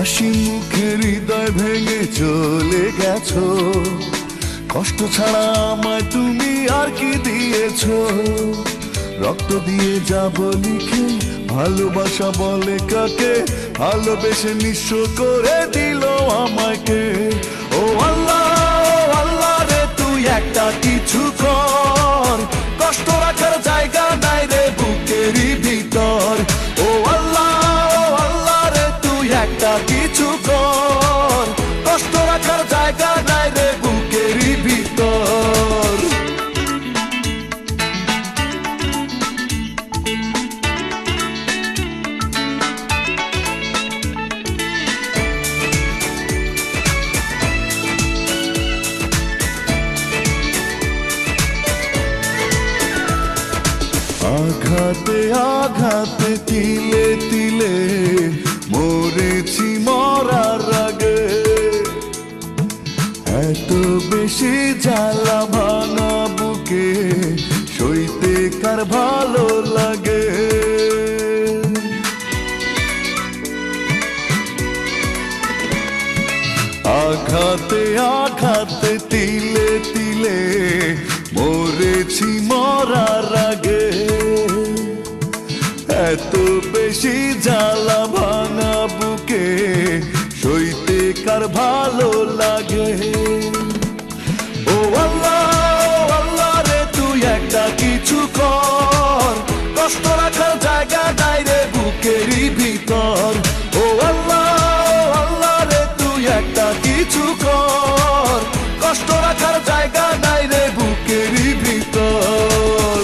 হাসি মুখে হৃদয় ভেঙে চলে গেছো, কষ্ট ছাড়া আমায় তুমি আর কি দিয়েছো? রক্ত দিয়ে যাব লিখে, ভালোবাসা বলে কাকে, ভালোবেসে নিঃস্ব করে দিল আমাকে। ও আল্লাহ, ও আল্লাহ রে, তুই একটা কিছু কর, কষ্ট রাখার জায়গা নাই রে বুকেরই ভিতর। ও আল্লাহ, ও আল্লাহ রে, তুই একটা কিছু কর, কষ্ট রাখার জায়গা নাই রে বুকেরই ভিতর। আঘাতে আঘাতে তিলে তিলে মরেছি মরার আগে, এত বেশি জ্বালা ভাঙা বুকে সইতে কার ভালো লাগে? আঘাতে আঘাতে তিলে তিলে মরেছি মরার আগে, এত বেশি জ্বালা ভাঙা বুকে সইতে কার ভালো লাগে? ও আল্লাহ, ও আল্লাহ রে, তুই একটা কিছু কর, কষ্ট রাখার জায়গা নাই রে বুকেরই ভিতর। ও আল্লাহ, ও আল্লাহ রে, তুই একটা কিছু কর, কষ্ট রাখার জায়গা নাই রে বুকেরই ভিতর।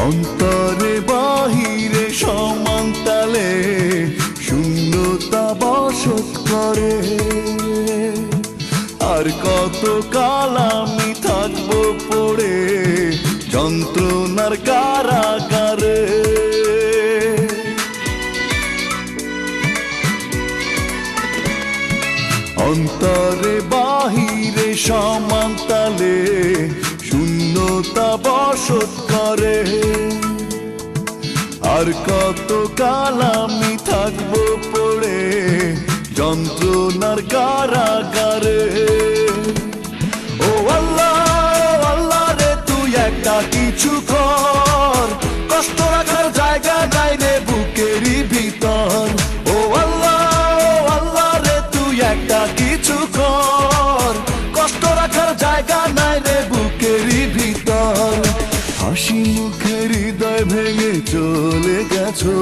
অন্তরে বাহিরে সমান তালে শূন্যতা বসত করে, আর কত কাল আমি থাকবো পড়ে যন্ত্রণার কারাগারে। অন্তরে বাহিরে সমান তালে শূন্যতা বসত করে, আর কত কাল আমি থাকবো পড়ে যন্ত্রণার কারাগারে। ও আল্লাহ, ও আল্লাহ রে, তুই একটা কিছু কর, কষ্ট রাখার জায়গা নাই রে বুকেরই ভিতর। ও আল্লাহ, ও আল্লাহ রে, তুই একটা কিছু কর, কষ্ট রাখার জায়গা নাই রে বুকেরই ভিতর। হাসি মুখে হৃদয় ভেঙে চলে গেছো,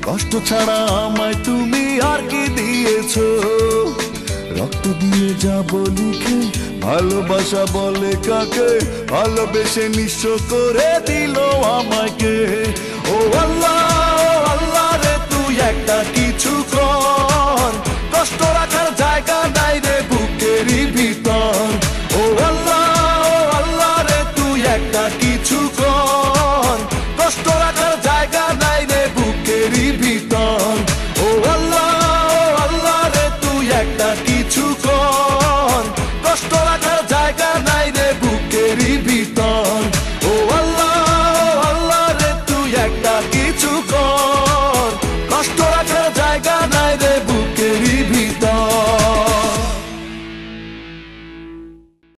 কষ্ট ছাড়া আমায় তুমি আর কি দিয়েছো? রক্ত দিয়ে যাব লিখে, ভালোবাসা বলে কাকে, ভালোবেসে নিঃস্ব করে দিল আমাকে। ও আল্লাহ, ও আল্লাহ রে, তুই একটা কিছু কর, কষ্ট রাখার জায়গা নাই রে বুকেরই ভিতর। ও আল্লাহ, ও আল্লাহ রে, তুই একটা কিছু কর, কষ্ট রাখার জায়গা